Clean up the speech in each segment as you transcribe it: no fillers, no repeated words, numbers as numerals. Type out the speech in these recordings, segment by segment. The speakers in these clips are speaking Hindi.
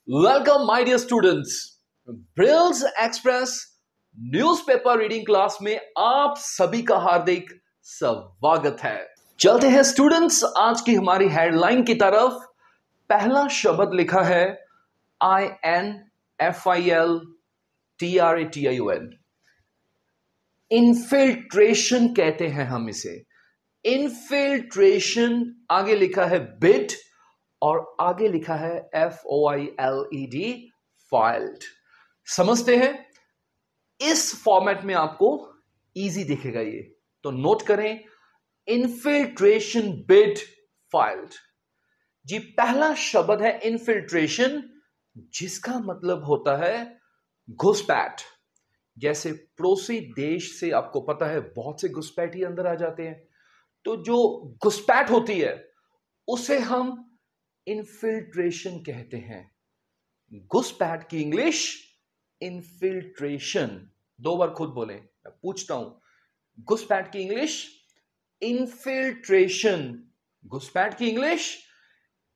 Welcome my dear students. Brills express newspaper reading class में आप सभी का हार्दिक स्वागत है। चलते हैं स्टूडेंट्स आज की हमारी हेडलाइन की तरफ। पहला शब्द लिखा है INFILTRATION। इन्फिल्ट्रेशन कहते हैं हम इसे। इन्फिल्ट्रेशन आगे लिखा है बिट और आगे लिखा है FOILED फाइल्ड। समझते हैं इस फॉर्मेट में आपको इजी दिखेगा ये, तो नोट करें इन्फिल्ट्रेशन बिट फाइल्ड। जी पहला शब्द है इन्फिल्ट्रेशन, जिसका मतलब होता है घुसपैठ। जैसे पड़ोसी देश से आपको पता है बहुत से घुसपैठी अंदर आ जाते हैं, तो जो घुसपैठ होती है उसे हम इन्फिल्ट्रेशन कहते हैं। घुसपैठ की इंग्लिश इन्फिल्ट्रेशन। दो बार खुद बोले, मैं पूछता हूं घुसपैठ की इंग्लिश इन्फिल्ट्रेशन। घुसपैठ की English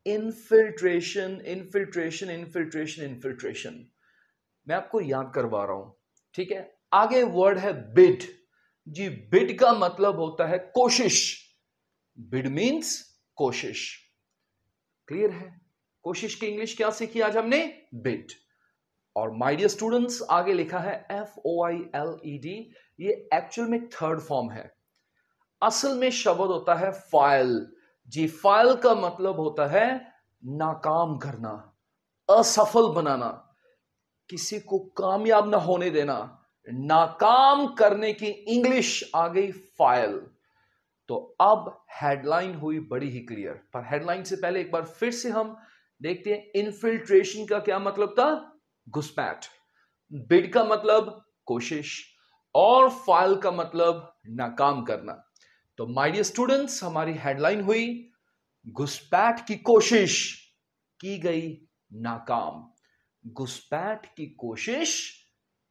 infiltration infiltration infiltration infiltration. मैं आपको याद करवा रहा हूं, ठीक है। आगे वर्ड है बिड। जी बिड का मतलब होता है कोशिश। बिड मीन्स कोशिश। क्लियर है? कोशिश की इंग्लिश क्या सीखी आज हमने? बिड। और माय डियर स्टूडेंट्स आगे लिखा है FOILED। ये एक्चुअल में थर्ड फॉर्म है। असल में शब्द होता है फाइल। जी फाइल का मतलब होता है नाकाम करना, असफल बनाना, किसी को कामयाब ना होने देना। नाकाम करने की इंग्लिश आ गई फाइल। तो अब हेडलाइन हुई बड़ी ही क्लियर, पर हेडलाइन से पहले एक बार फिर से हम देखते हैं इन्फिल्ट्रेशन का क्या मतलब था? घुसपैठ। बिड का मतलब कोशिश और फाइल का मतलब नाकाम करना। तो माय डियर स्टूडेंट्स हमारी हेडलाइन हुई घुसपैठ की कोशिश की गई नाकाम। घुसपैठ की कोशिश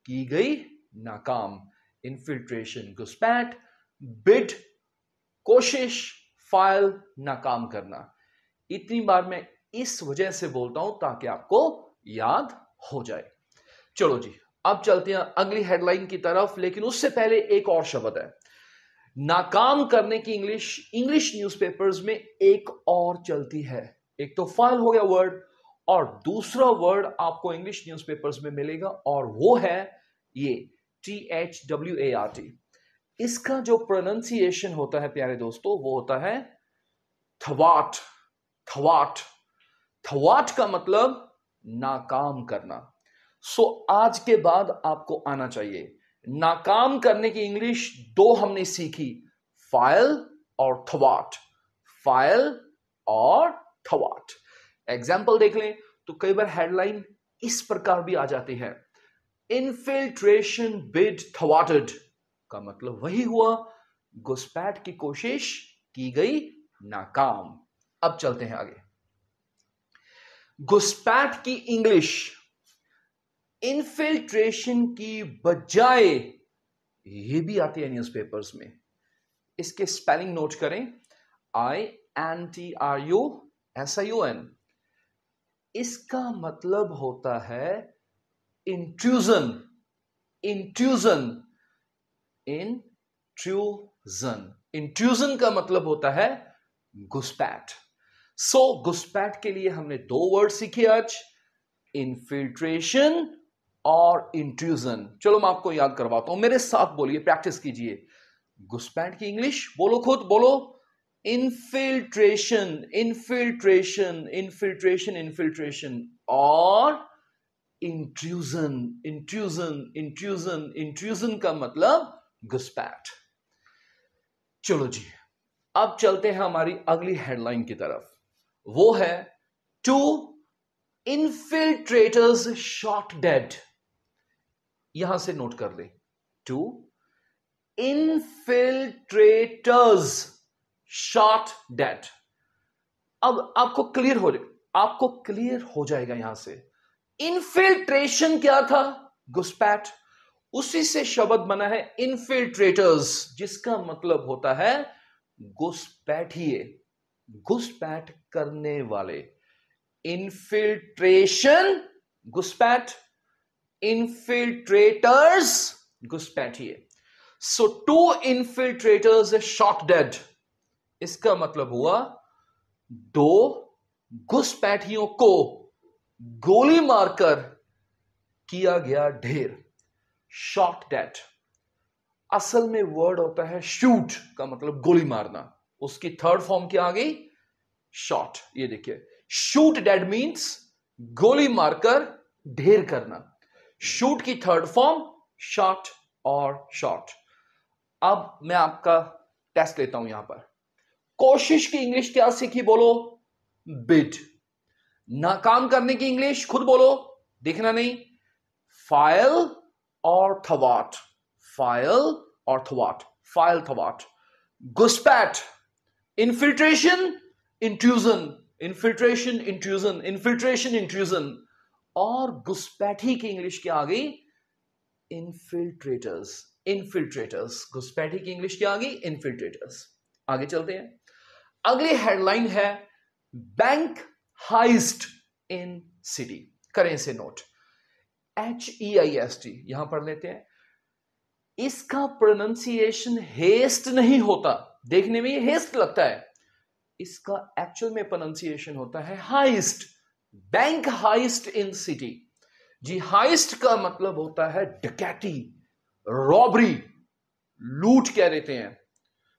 की गई नाकाम। इन्फिल्ट्रेशन घुसपैठ, बिड कोशिश, फाइल नाकाम करना। इतनी बार मैं इस वजह से बोलता हूं ताकि आपको याद हो जाए। चलो जी अब चलते हैं अगली हेडलाइन की तरफ, लेकिन उससे पहले एक और शब्द है नाकाम करने की इंग्लिश न्यूज़पेपर्स में एक और चलती है। एक तो फाइल हो गया वर्ड, और दूसरा वर्ड आपको इंग्लिश न्यूज़पेपर्स में मिलेगा और वो है ये THWART। इसका जो प्रोनाउंसिएशन होता है प्यारे दोस्तों वो होता है थवाट। थवाट। थवाट का मतलब नाकाम करना। सो आज के बाद आपको आना चाहिए नाकाम करने की इंग्लिश। दो हमने सीखी, फाइल और थवाट। फाइल और थवाट। एग्जाम्पल देख लें तो कई बार हेडलाइन इस प्रकार भी आ जाती है इन्फिल्ट्रेशन बिड थवाटेड। का मतलब वही हुआ घुसपैठ की कोशिश की गई नाकाम। अब चलते हैं आगे। घुसपैठ की इंग्लिश इन्फिल्ट्रेशन की बजाय ये भी आती है न्यूज़पेपर्स में। इसके स्पेलिंग नोट करें, INTRUSION। इसका मतलब होता है इंट्रूजन। इंट्रूजन। इंट्रूजन। इंट्रूजन का मतलब होता है घुसपैठ। सो घुसपैठ के लिए हमने दो वर्ड सीखे आज, इन्फिल्ट्रेशन और इंट्रूजन। चलो मैं आपको याद करवाता हूं, मेरे साथ बोलिए, प्रैक्टिस कीजिए। घुसपैठ की इंग्लिश बोलो, खुद बोलो। इन्फिल्ट्रेशन इन्फिल्ट्रेशन इन्फिल्ट्रेशन इन्फिल्ट्रेशन और इंट्रूजन इंट्रूजन इंट्रूजन। इंट्रूजन का मतलब घुसपैठ। चलो जी अब चलते हैं हमारी अगली हेडलाइन की तरफ। वो है टू इन्फिल्ट्रेटर्स शॉट डेड। यहां से नोट कर ले, टू इन्फिल्ट्रेटर्स शॉट डेड। अब आपको क्लियर हो जाएगा यहां से इन्फिल्ट्रेशन क्या था? घुसपैठ। उसी से शब्द बना है इन्फिल्ट्रेटर्स, जिसका मतलब होता है घुसपैठिए, घुसपैठ करने वाले। इन्फिल्ट्रेशन घुसपैठ, infiltrators, घुसपैठिए। सो 2 infiltrators shot dead, इसका मतलब हुआ 2 घुसपैठियों को गोली मारकर किया गया ढेर, shot dead। असल में वर्ड होता है शूट, का मतलब गोली मारना, उसकी थर्ड फॉर्म क्या आ गई, शॉट। ये देखिए, शूट डेड मींस गोली मारकर ढेर करना, शूट की थर्ड फॉर्म शॉट और शॉट। अब मैं आपका टेस्ट लेता हूं यहां पर। कोशिश की इंग्लिश क्या सीखी, बोलो, बिड। नाकाम करने की इंग्लिश खुद बोलो, देखना नहीं, फाइल और थवाट, फाइल और थवाट, फाइल थवाट। घुसपैठ, infiltration, intrusion, infiltration intrusion, infiltration intrusion. और घुसपैठी की इंग्लिश क्या आ गई, इन्फिल्ट्रेटर्स, इन्फिल्ट्रेटर्स। घुसपैठी की इंग्लिश क्या आ गई, इन्फिल्ट्रेटर्स। आगे चलते हैं, अगली हेडलाइन है बैंक हाइस्ट इन सिटी। करें इसे नोट, HEIST यहां पढ़ लेते हैं। इसका प्रोनाउंसिएशन हेस्ट नहीं होता, देखने में ये हेस्ट लगता है, इसका एक्चुअल में प्रोनाउंसिएशन होता है heist, bank heist in city. जी, हाइस्ट का मतलब होता है डकैती, रॉबरी, लूट कह देते हैं।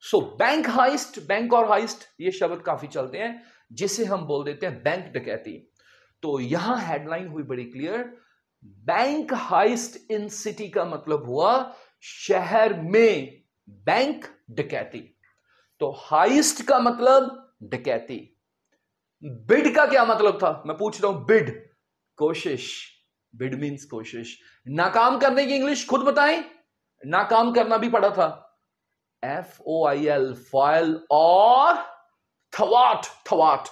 सो बैंक हाइस्ट, बैंक और हाइस्ट ये शब्द काफी चलते हैं, जिसे हम बोल देते हैं बैंक डकैती। तो यहां हेडलाइन हुई बड़ी clear, bank heist in city का मतलब हुआ शहर में बैंक डकैती। तो हाइस्ट का मतलब डकैती। बिड का क्या मतलब था, मैं पूछ रहा हूं, बिड कोशिश, बिड मींस कोशिश। नाकाम करने की इंग्लिश खुद बताएं, नाकाम करना भी पड़ा था, FOIL, फाइल और थवाट, थवाट।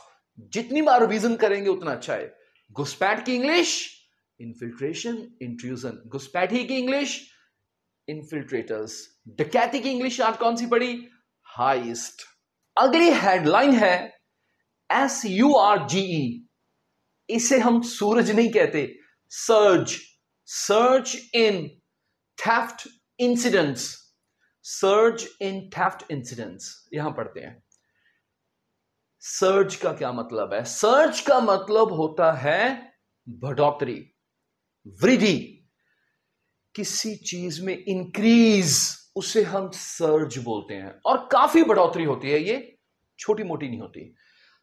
जितनी बार रिवीजन करेंगे उतना अच्छा है। घुसपैठ की इंग्लिश इन्फिल्ट्रेशन, इंट्रूजन। घुसपैठी की इंग्लिश इन्फिल्ट्रेटर्स। डकैती की इंग्लिश आज कौन सी पड़ी, हाइस्ट। अगली हेडलाइन है SURGE, इसे हम सूरज नहीं कहते, surge, surge in theft incidents, surge in theft incidents. यहां पढ़ते हैं, सर्ज का क्या मतलब है, सर्ज का मतलब होता है बढ़ोतरी, वृद्धि, किसी चीज में इंक्रीज, उसे हम सर्ज बोलते हैं, और काफी बढ़ोतरी होती है, ये छोटी मोटी नहीं होती।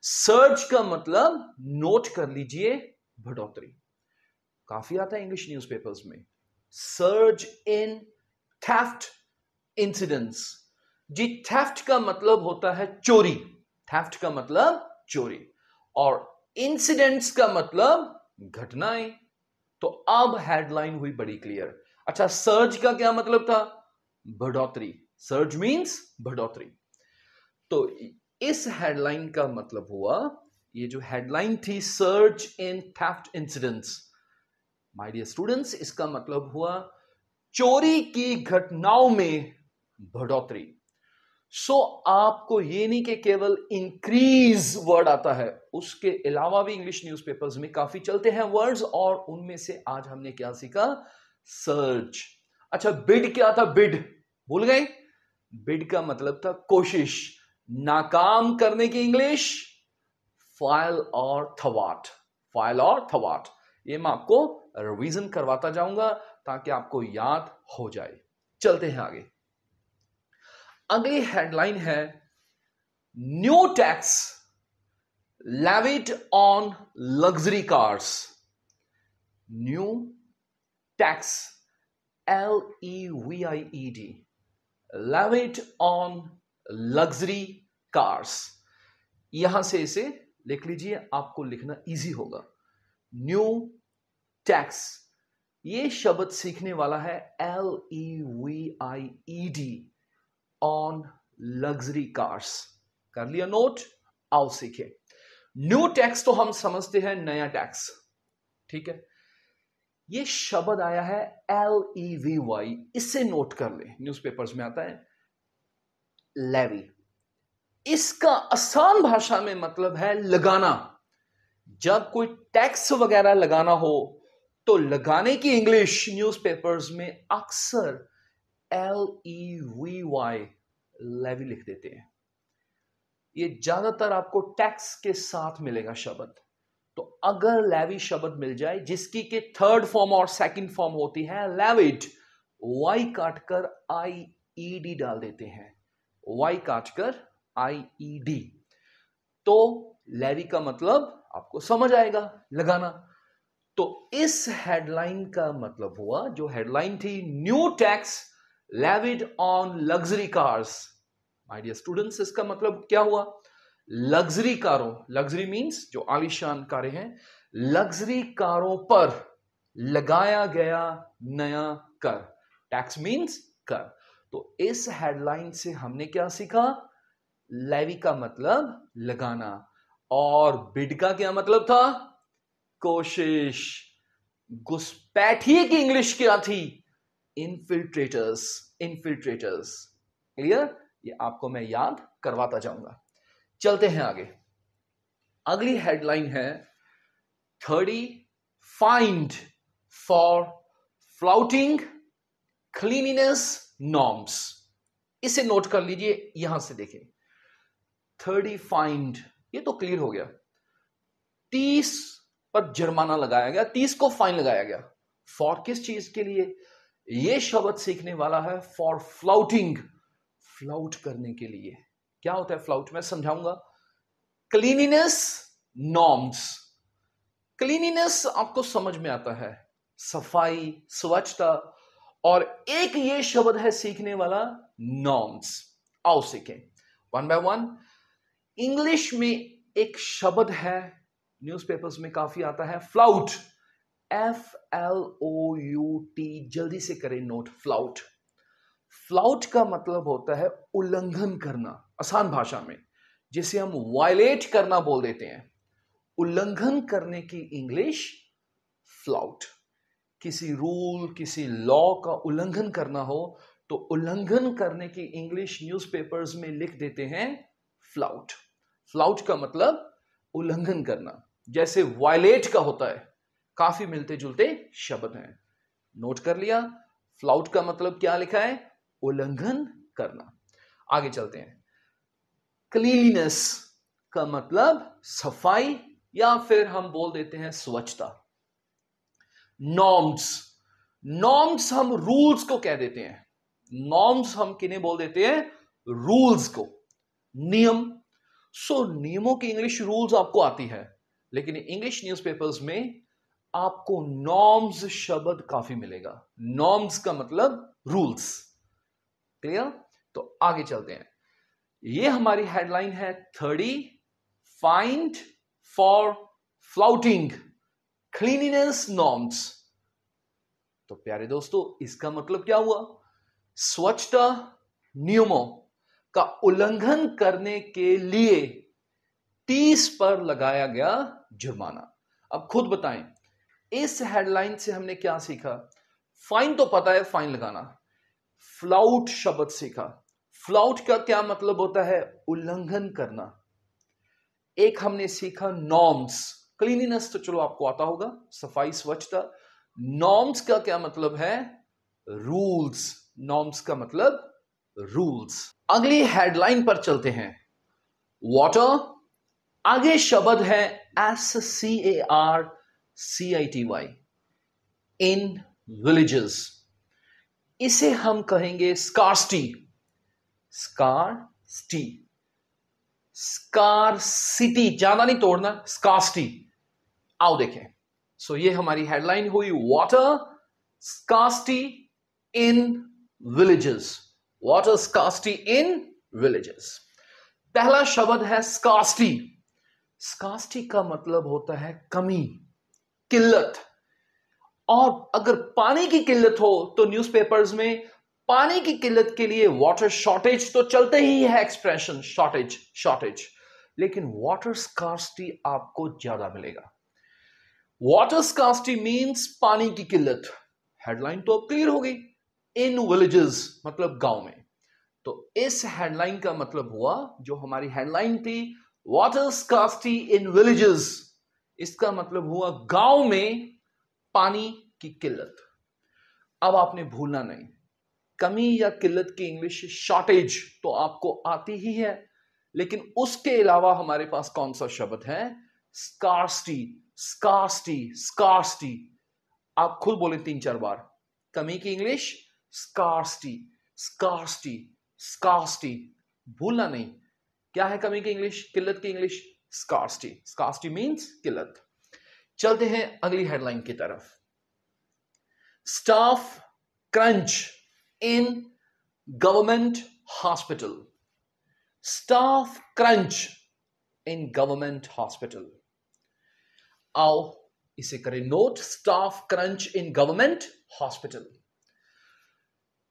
सर्ज का मतलब नोट कर लीजिए, बढ़ोतरी, काफी आता है इंग्लिश न्यूज़पेपर्स में, सर्ज इन थेफ्ट इंसिडेंट्स। जी, थेफ्ट का मतलब होता है चोरी, थेफ्ट का मतलब चोरी, और इंसिडेंट्स का मतलब घटनाएं। तो अब हेडलाइन हुई बड़ी क्लियर। अच्छा, सर्ज का क्या मतलब था, बढ़ोतरी, सर्ज मींस बढ़ोतरी। तो इस हेडलाइन का मतलब हुआ, ये जो हेडलाइन थी surge in theft incidents, my dear students, इसका मतलब हुआ चोरी की घटनाओं में बढ़ोतरी। सो आपको ये नहीं कि केवल इंक्रीज वर्ड आता है, उसके अलावा भी इंग्लिश न्यूज़पेपर्स में काफी चलते हैं वर्ड्स, और उनमें से आज हमने क्या सीखा, सर्च। अच्छा, बिड क्या था, बिड भूल गए, बिड का मतलब था कोशिश, नाकाम करने की इंग्लिश फाइल और थवाट, फाइल और थवाट। ये मैं आपको रिवीजन करवाता जाऊंगा ताकि आपको याद हो जाए। चलते हैं आगे, अगली हेडलाइन है new tax levied on luxury cars. New tax, LEVIED, levied on luxury cars. यहां से इसे लिख लीजिए, आपको लिखना इजी होगा। न्यू टैक्स, ये शब्द सीखने वाला है LEVIED, ऑन लग्जरी कार्स। कर लिया नोट, आओ सीखे। न्यू टैक्स तो हम समझते हैं नया टैक्स, ठीक है। ये शब्द आया है LEVY, इससे नोट कर ले, न्यूज़पेपर्स में आता है लेवी। इसका आसान भाषा में मतलब है लगाना। जब कोई टैक्स वगैरह लगाना हो तो लगाने की इंग्लिश न्यूज़पेपर्स में अक्सर LEVY लेवी लिख देते हैं। ये ज्यादातर आपको टैक्स के साथ मिलेगा शब्द। तो अगर लेवी शब्द मिल जाए जिसकी के थर्ड फॉर्म और सेकंड फॉर्म होती है लेविड, वाई काटकर IED डाल देते हैं, वाई काटकर IED। तो लेवी का मतलब आपको समझ आएगा, लगाना। तो इस हेडलाइन का मतलब हुआ, जो हेडलाइन थी, new tax levied on luxury cars. My dear students, इसका मतलब क्या हुआ? लग्जरी कारों, लग्जरी मींस जो आलीशान कारें हैं, लग्जरी कारों पर लगाया गया नया कर। टैक्स मींस कर। तो इस हेडलाइन से हमने क्या सीखा? लेवी का मतलब लगाना, और बिड का क्या मतलब था? कोशिश। घुसपैठिए की इंग्लिश क्या थी? इनफिल्ट्रेटर्स, इनफिल्ट्रेटर्स। क्लियर? ये आपको मैं याद करवाता जाऊंगा। चलते हैं आगे। अगली हेडलाइन है 30 find for flouting cleanliness norms. इसे नोट कर लीजिए, यहां से देखें। 30 फाइंड, ये तो क्लियर हो गया। 30 पर जुर्माना लगाया गया, 30 को फाइन लगाया गया। फॉर किस चीज के लिए? यह शब्द सीखने वाला है फॉर फ्लाउटिंग, फ्लाउट करने के लिए। क्या होता है फ्लाउट? मैं समझाऊंगा। Cleanliness norms. क्लीनिनेस आपको समझ में आता है, सफाई, स्वच्छता। और एक ये शब्द है सीखने वाला, नॉर्म्स। आओ सीखें वन बाय वन। इंग्लिश में एक शब्द है, न्यूज़पेपर्स में काफी आता है, फ्लाउट। FLOUT। जल्दी से करें नोट, फ्लाउट। फ्लाउट का मतलब होता है उल्लंघन करना, आसान भाषा में जिसे हम वायलेट करना बोल देते हैं। उल्लंघन करने की इंग्लिश फ्लाउट। किसी रूल, किसी लॉ का उल्लंघन करना हो तो उल्लंघन करने की इंग्लिश न्यूज़पेपर्स में लिख देते हैं फ्लाउट। फ्लाउट का मतलब उल्लंघन करना, जैसे वायलेट का होता है। काफी मिलते जुलते शब्द हैं, नोट कर लिया। फ्लाउट का मतलब क्या लिखा है? उल्लंघन करना। आगे चलते हैं। क्लीनलीनेस का मतलब सफाई, या फिर हम बोल देते हैं स्वच्छता। नॉर्म्स, नॉर्म्स हम रूल्स को कह देते हैं। नॉर्म्स हम किन्हें बोल देते हैं? रूल्स को, नियम। सो नियमों की इंग्लिश रूल्स आपको आती है, लेकिन इंग्लिश न्यूज़पेपर्स में आपको नॉर्म्स शब्द काफी मिलेगा। नॉर्म्स का मतलब रूल्स। क्लियर? तो आगे चलते हैं। ये हमारी हेडलाइन है 30 find for flouting cleanliness norms. तो प्यारे दोस्तों, इसका मतलब क्या हुआ? स्वच्छता नियमों का उल्लंघन करने के लिए 30 पर लगाया गया जुर्माना। अब खुद बताएं, इस हेडलाइन से हमने क्या सीखा? फाइन तो पता है, फाइन लगाना। फ्लाउट शब्द सीखा। फ्लाउट का क्या मतलब होता है? उल्लंघन करना। एक हमने सीखा नॉर्म्स। क्लीनिनेस तो चलो आपको आता होगा, सफाई, स्वच्छता। नॉर्म्स का क्या मतलब है? रूल्स। नॉर्म्स का मतलब रूल्स। अगली हेडलाइन पर चलते हैं। वाटर, आगे शब्द है SCARCITY, इन विलेजेस। इसे हम कहेंगे स्कार्सिटी। स्कार्सिटी, स्कार्सिटी, ज्यादा नहीं तोड़ना, स्कार्सिटी। आओ देखें। सो ये हमारी हेडलाइन हुई, water scarcity in villages. Water scarcity in villages. पहला शब्द है स्कार्सिटी। स्कार्सिटी का मतलब होता है कमी, किल्लत। और अगर पानी की किल्लत हो तो न्यूज़पेपर्स में पानी की किल्लत के लिए वाटर शॉर्टेज तो चलते ही है, एक्सप्रेशन शॉर्टेज, शॉर्टेज। लेकिन वाटर स्कार्सिटी आपको ज्यादा मिलेगा। वाटर स्कार्सिटी मींस पानी की किल्लत। हेडलाइन तो अब क्लियर हो गई, इन विलेजेस मतलब गांव में। तो इस हेडलाइन का मतलब हुआ, जो हमारी हेडलाइन थी वाटर स्कार्सिटी इन विलेजेस, इसका मतलब हुआ गांव में पानी की किल्लत। अब आपने भूलना नहीं, कमी या किल्लत की इंग्लिश शॉर्टेज तो आपको आती ही है, लेकिन उसके अलावा हमारे पास कौन सा शब्द है? Scarcity, scarcity, scarcity. आप खुद बोले 3-4 बार, कमी की इंग्लिश स्कार्सिटी, स्कार्सिटी, स्कार्सिटी। भूलना नहीं, क्या है कमी की इंग्लिश, किल्लत की इंग्लिश? स्कार्सिटी। स्कार्सिटी मींस किल्लत। चलते हैं अगली हेडलाइन की तरफ। Staff crunch in government hospital. Staff crunch in government hospital. आओ इसे करें note, staff crunch in government hospital.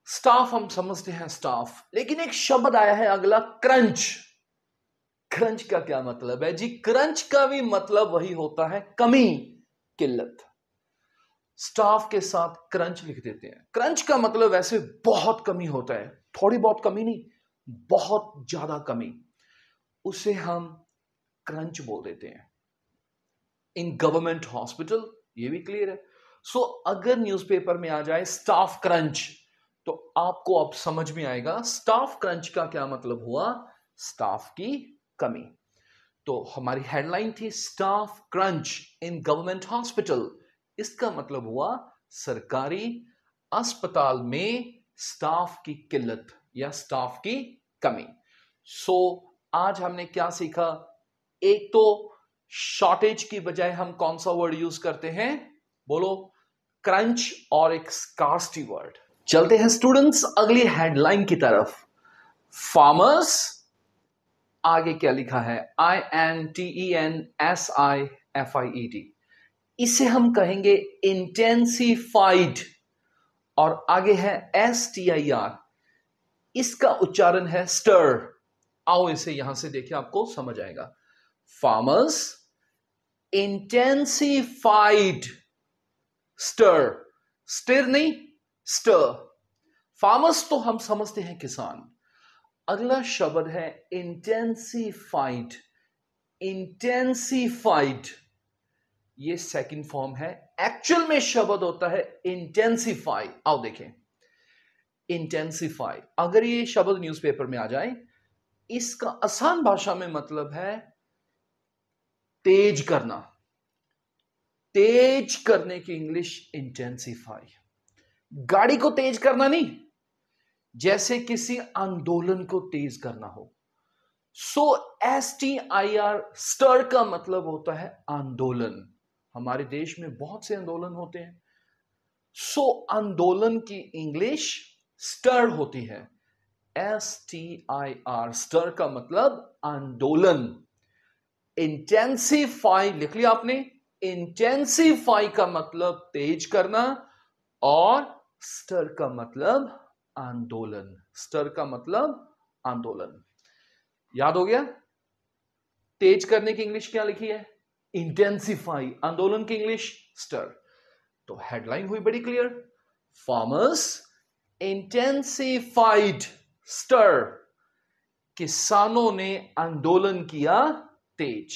Staff हम समझते हैं स्टाफ, लेकिन एक शब्द आया है अगला, क्रंच। क्रंच का क्या मतलब है जी? क्रंच का भी मतलब वही होता है, कमी, किल्लत। स्टाफ के साथ क्रंच लिख देते हैं। क्रंच का मतलब वैसे बहुत कमी होता है, थोड़ी बहुत कमी नहीं, बहुत ज्यादा कमी, उसे हम क्रंच बोल देते हैं। इन गवर्नमेंट हॉस्पिटल, ये भी क्लियर है। सो अगर न्यूज़पेपर में आ जाए स्टाफ क्रंच, तो आपको अब समझ में आएगा स्टाफ क्रंच का क्या मतलब हुआ, स्टाफ की कमी। तो हमारी हेडलाइन थी staff crunch in government hospital. इसका मतलब हुआ सरकारी अस्पताल में स्टाफ की किल्लत या स्टाफ की कमी। सो आज हमने क्या सीखा? एक तो शॉर्टेज की बजाय हम कौन सा वर्ड यूज करते हैं? बोलो, क्रंच, और एक स्कार्सिटी वर्ड। चलते हैं स्टूडेंट्स अगली हेडलाइन की तरफ। फार्मर्स, आगे क्या लिखा है? INTENSIFIED। इसे हम कहेंगे इंटेंसिफाइड, और आगे है STIR, इसका उच्चारण है स्टर। आओ इसे यहां से देखिए, आपको समझ आएगा। फार्मर्स इंटेंसिफाइड स्टर, स्टिर नहीं, स्टर। फार्मर्स तो हम समझते हैं किसान, अगला शब्द है इंटेंसिफाइड। इंटेंसिफाइड ये सेकंड फॉर्म है, एक्चुअल में शब्द होता है इंटेंसिफाई। आओ देखें, इंटेंसिफाई अगर ये शब्द न्यूज़पेपर में आ जाए, इसका आसान भाषा में मतलब है तेज करना। तेज करने की इंग्लिश इंटेंसिफाई। गाड़ी को तेज करना नहीं, जैसे किसी आंदोलन को तेज करना हो। सो STIR, स्टर का मतलब होता है आंदोलन। हमारे देश में बहुत से आंदोलन होते हैं। सो आंदोलन की इंग्लिश स्टर होती है, STIR, स्टर का मतलब आंदोलन। इंटेंसिफाई लिख लिया आपने, इंटेंसिफाई का मतलब तेज करना, और स्टर का मतलब आंदोलन। स्टर का मतलब आंदोलन। याद हो गया? तेज करने की इंग्लिश क्या लिखी है? इंटेंसिफाई। आंदोलन की इंग्लिश स्टर। तो हेडलाइन हुई बड़ी क्लियर, फार्मर्स इंटेंसिफाइड स्टर, किसानों ने आंदोलन किया तेज।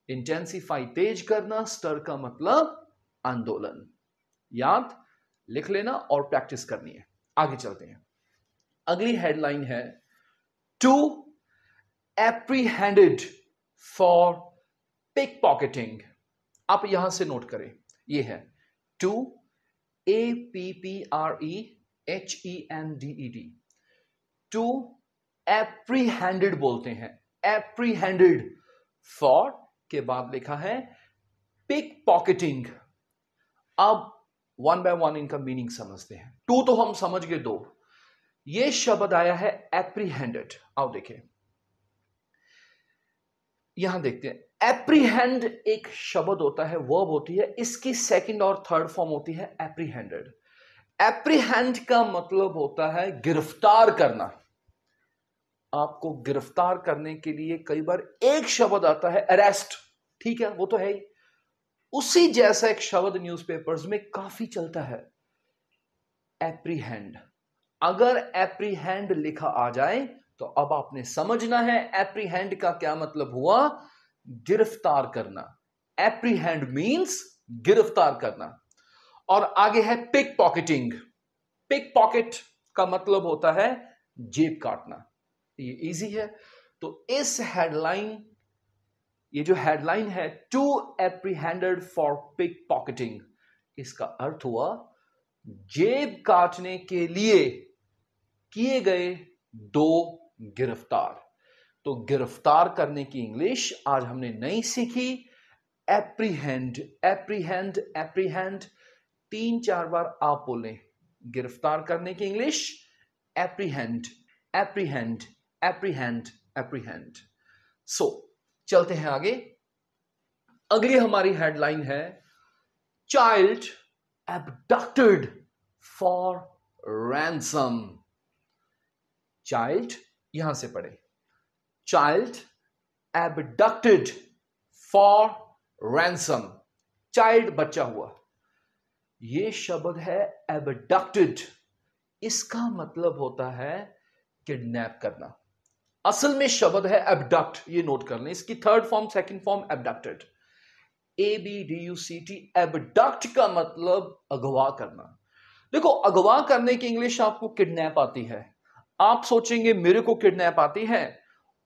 इंटेंसिफाई तेज करना, स्टर का मतलब आंदोलन। याद लिख लेना और प्रैक्टिस करनी है। आगे चलते हैं, अगली हेडलाइन है to apprehended for pick pocketing. आप यहां से नोट करें, यह है टू APPREHENDED। टू एप्रीहेंडेड बोलते हैं, एप्रीहेंडेड, फॉर के बाद लिखा है पिक पॉकेटिंग। अब वन बाय वन इनका मीनिंग समझते हैं। टू तो हम समझ गए, दो। ये शब्द आया है एप्रीहेंडेड। आओ देखें, यहां देखते हैं। एप्रीहेंड एक शब्द होता है, वर्ब होती है, इसकी सेकंड और थर्ड फॉर्म होती है एप्रीहेंडेड। एप्रीहेंड का मतलब होता है गिरफ्तार करना। आपको गिरफ्तार करने के लिए कई बार एक शब्द आता है अरेस्ट, ठीक है, वो तो है ही। उसी जैसा एक शब्द न्यूज़पेपर्स में काफी चलता है, एप्रीहेंड। अगर एप्रीहेंड लिखा आ जाए तो अब आपने समझना है एप्रीहेंड का क्या मतलब हुआ, गिरफ्तार करना। एप्रीहेंड मींस गिरफ्तार करना। और आगे है पिक पॉकेटिंग। पिक पॉकेट का मतलब होता है जेब काटना। ये इजी है। तो इस हेडलाइन, ये जो हेडलाइन है, to apprehended for pick pocketing, इसका अर्थ हुआ जेब काटने के लिए किए गए दो गिरफ्तार। तो गिरफ्तार करने की इंग्लिश आज हमने नई सीखी, एप्रीहेंड। एप्रीहेंड, एप्रीहेंड 3-4 बार आप बोलें। गिरफ्तार करने की English apprehend, apprehend, apprehend, apprehend. So चलते हैं आगे। अगली हमारी हेडलाइन है child abducted for ransom. Child, यहां से पढ़े, child abducted for ransom. Child बच्चा हुआ, यह शब्द है एबडक्टेड। इसका मतलब होता है किडनैप करना। असल में शब्द है एबडक्ट, ये नोट कर लें। इसकी third form, second form abducted, ABDUCT। Abduct का मतलब अगवा करना। देखो, अगवा करने की इंग्लिश आपको किडनैप आती है। आप सोचेंगे मेरे को किडनैप आती है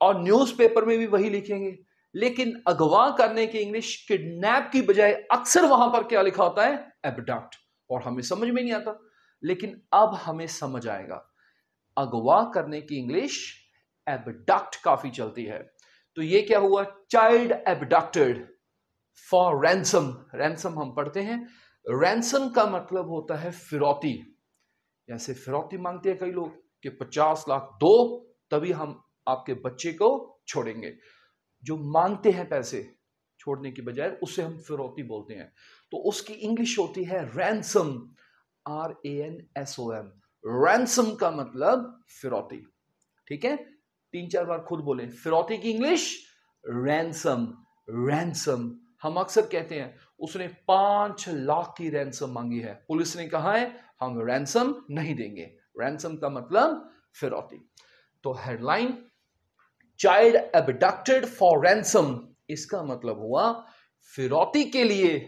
और न्यूज़पेपर में भी वही लिखेंगे, लेकिन अगवा करने की इंग्लिश किडनैप की बजाय अक्सर वहां पर क्या लिखा होता है, एबडक्ट, और हमें समझ में नहीं आता। लेकिन अब हमें समझ आएगा। अगवा करने की इंग्लिश एबडक्ट काफी चलती है। तो ये क्या हुआ, child abducted for ransom. Ransom हम पढ़ते हैं, रैंसम का मतलब होता है फिरौती। जैसे फिरौती मांगते हैं कई लोग कि 50 लाख दो तभी हम आपके बच्चे को छोड़ेंगे। जो मांगते हैं पैसे छोड़ने की बजाय, उससे हम फिरौती बोलते हैं। तो उसकी इंग्लिश होती है रैंसम, RANSOM। रैंसम का मतलब फिरौती। ठीक है, 3-4 बार खुद बोलें। फिरौती की इंग्लिश रैंसम, रैंसम। हम अक्सर कहते हैं उसने 5 लाख की रैंसम मांगी है, पुलिस ने कहा है हम रैंसम नहीं देंगे। रैंसम का मतलब फिरौती। तो headline child abducted for ransom, इसका मतलब हुआ फिरौती के लिए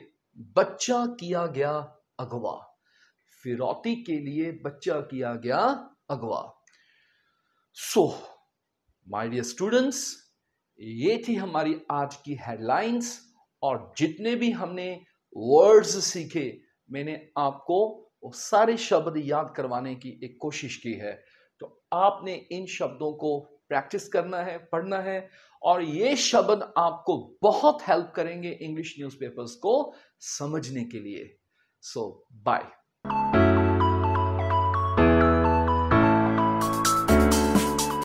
बच्चा किया गया अगवा। फिरौती के लिए बच्चा किया गया अगवा। सो माय डियर स्टूडेंट्स, ये थी हमारी आज की हेडलाइंस। और जितने भी हमने वर्ड्स सीखे, मैंने आपको वो सारे शब्द याद करवाने की एक कोशिश की है। तो आपने इन शब्दों को प्रैक्टिस करना है, पढ़ना है, और ये शब्द आपको बहुत हेल्प करेंगे इंग्लिश न्यूज़पेपर्स को समझने के लिए। सो बाय।